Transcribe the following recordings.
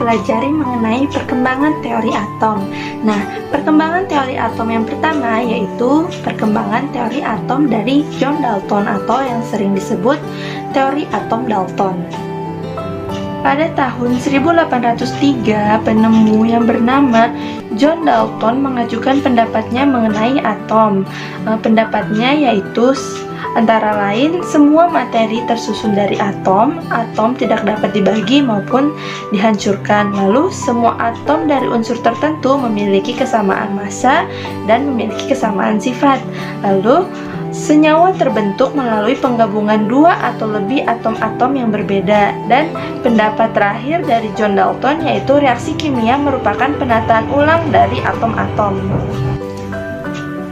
mempelajari mengenai perkembangan teori atom. Nah, perkembangan teori atom yang pertama yaitu perkembangan teori atom dari John Dalton atau yang sering disebut teori atom Dalton. Pada tahun 1803, penemu yang bernama John Dalton mengajukan pendapatnya mengenai atom. Pendapatnya yaitu antara lain, semua materi tersusun dari atom tidak dapat dibagi maupun dihancurkan. Lalu, semua atom dari unsur tertentu memiliki kesamaan massa dan memiliki kesamaan sifat. Lalu, senyawa terbentuk melalui penggabungan dua atau lebih atom-atom yang berbeda. Dan pendapat terakhir dari John Dalton yaitu reaksi kimia merupakan penataan ulang dari atom-atom.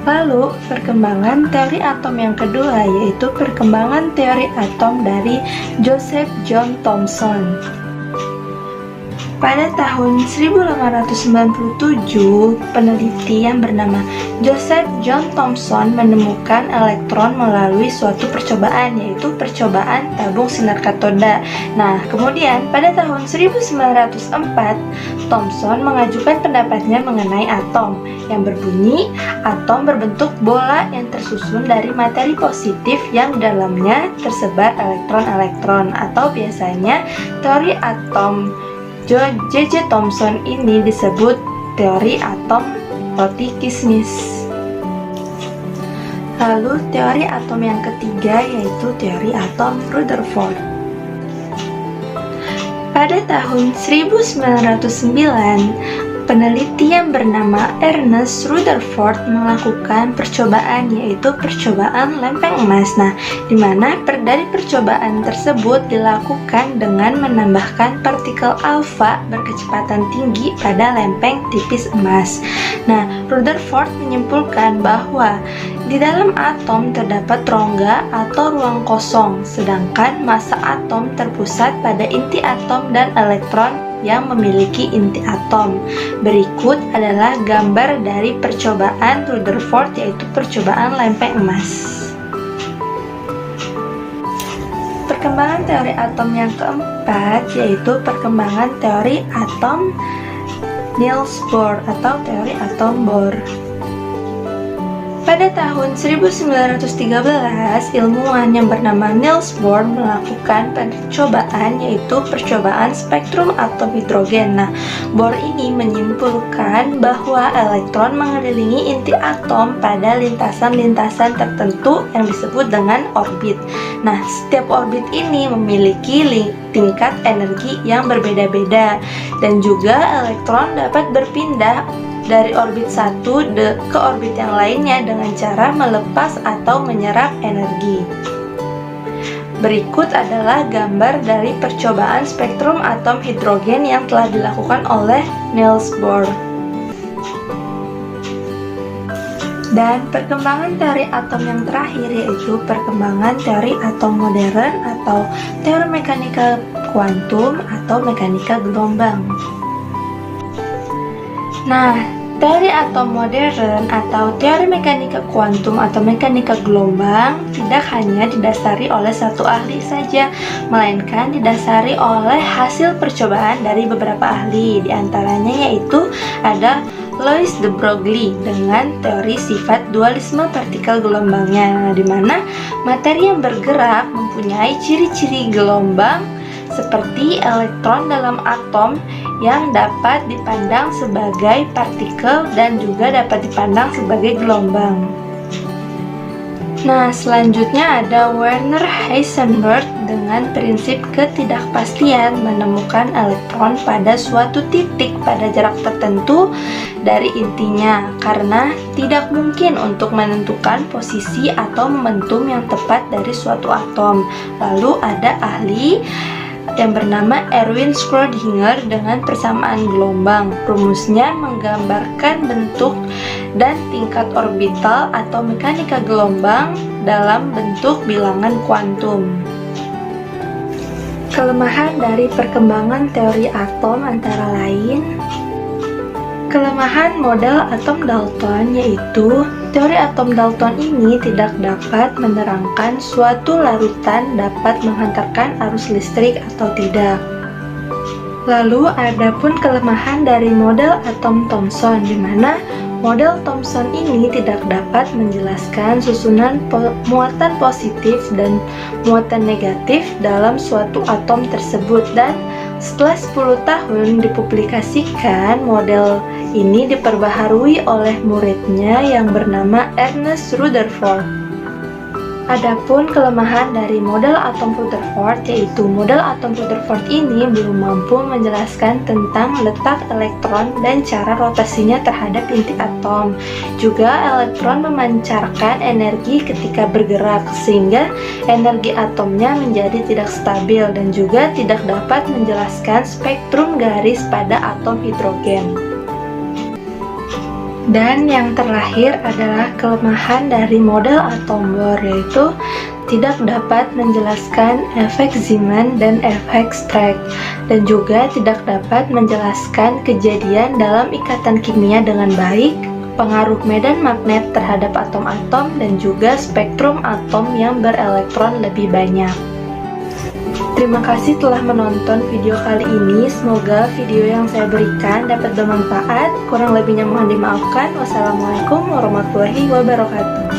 Lalu, perkembangan teori atom yang kedua yaitu perkembangan teori atom dari Joseph John Thomson. Pada tahun 1897, peneliti yang bernama Joseph John Thomson menemukan elektron melalui suatu percobaan, yaitu percobaan tabung sinar katoda. Nah, kemudian pada tahun 1904, Thomson mengajukan pendapatnya mengenai atom, yang berbunyi, atom berbentuk bola yang tersusun dari materi positif yang di dalamnya tersebar elektron-elektron, atau biasanya teori atom J.J. Thomson ini disebut teori atom roti kismis. Lalu teori atom yang ketiga yaitu teori atom Rutherford. Pada tahun 1909, peneliti yang bernama Ernest Rutherford melakukan percobaan yaitu percobaan lempeng emas. Nah, di mana dari percobaan tersebut dilakukan dengan menambahkan partikel alfa berkecepatan tinggi pada lempeng tipis emas. Nah, Rutherford menyimpulkan bahwa di dalam atom terdapat rongga atau ruang kosong, sedangkan massa atom terpusat pada inti atom dan elektron yang memiliki inti atom. Berikut adalah gambar dari percobaan Rutherford yaitu percobaan lempeng emas. Perkembangan teori atom yang keempat yaitu perkembangan teori atom Niels Bohr atau teori atom Bohr. Pada tahun 1913, ilmuwan yang bernama Niels Bohr melakukan percobaan yaitu percobaan spektrum atom hidrogen. Nah, Bohr ini menyimpulkan bahwa elektron mengelilingi inti atom pada lintasan-lintasan tertentu yang disebut dengan orbit. Nah, setiap orbit ini memiliki tingkat energi yang berbeda-beda dan juga elektron dapat berpindah dari orbit satu ke orbit yang lainnya dengan cara melepas atau menyerap energi. Berikut adalah gambar dari percobaan spektrum atom hidrogen yang telah dilakukan oleh Niels Bohr. Dan perkembangan teori atom yang terakhir yaitu perkembangan teori atom modern atau teori mekanika kuantum atau mekanika gelombang. Nah, teori atom modern atau teori mekanika kuantum atau mekanika gelombang tidak hanya didasari oleh satu ahli saja, melainkan didasari oleh hasil percobaan dari beberapa ahli. Di antaranya yaitu ada Louis de Broglie dengan teori sifat dualisme partikel gelombangnya, di mana materi yang bergerak mempunyai ciri-ciri gelombang seperti elektron dalam atom yang dapat dipandang sebagai partikel dan juga dapat dipandang sebagai gelombang. Nah, selanjutnya ada Werner Heisenberg dengan prinsip ketidakpastian menemukan elektron pada suatu titik pada jarak tertentu dari intinya karena tidak mungkin untuk menentukan posisi atau momentum yang tepat dari suatu atom. Lalu ada ahli yang bernama Erwin Schrödinger dengan persamaan gelombang. Rumusnya menggambarkan bentuk dan tingkat orbital atau mekanika gelombang dalam bentuk bilangan kuantum. Kelemahan dari perkembangan teori atom antara lain kelemahan model atom Dalton, yaitu teori atom Dalton ini tidak dapat menerangkan suatu larutan dapat menghantarkan arus listrik atau tidak. Lalu ada pun kelemahan dari model atom Thomson, di mana model Thomson ini tidak dapat menjelaskan susunan muatan positif dan muatan negatif dalam suatu atom tersebut. Dan setelah 10 tahun dipublikasikan, model ini diperbaharui oleh muridnya yang bernama Ernest Rutherford. Adapun kelemahan dari model atom Rutherford, yaitu model atom Rutherford ini belum mampu menjelaskan tentang letak elektron dan cara rotasinya terhadap inti atom. Juga elektron memancarkan energi ketika bergerak, sehingga energi atomnya menjadi tidak stabil dan juga tidak dapat menjelaskan spektrum garis pada atom hidrogen. Dan yang terakhir adalah kelemahan dari model atom Bohr, yaitu tidak dapat menjelaskan efek Zeeman dan efek Stark, dan juga tidak dapat menjelaskan kejadian dalam ikatan kimia dengan baik, pengaruh medan magnet terhadap atom-atom, dan juga spektrum atom yang berelektron lebih banyak. Terima kasih telah menonton video kali ini. Semoga video yang saya berikan dapat bermanfaat. Kurang lebihnya mohon dimaafkan. Wassalamualaikum warahmatullahi wabarakatuh.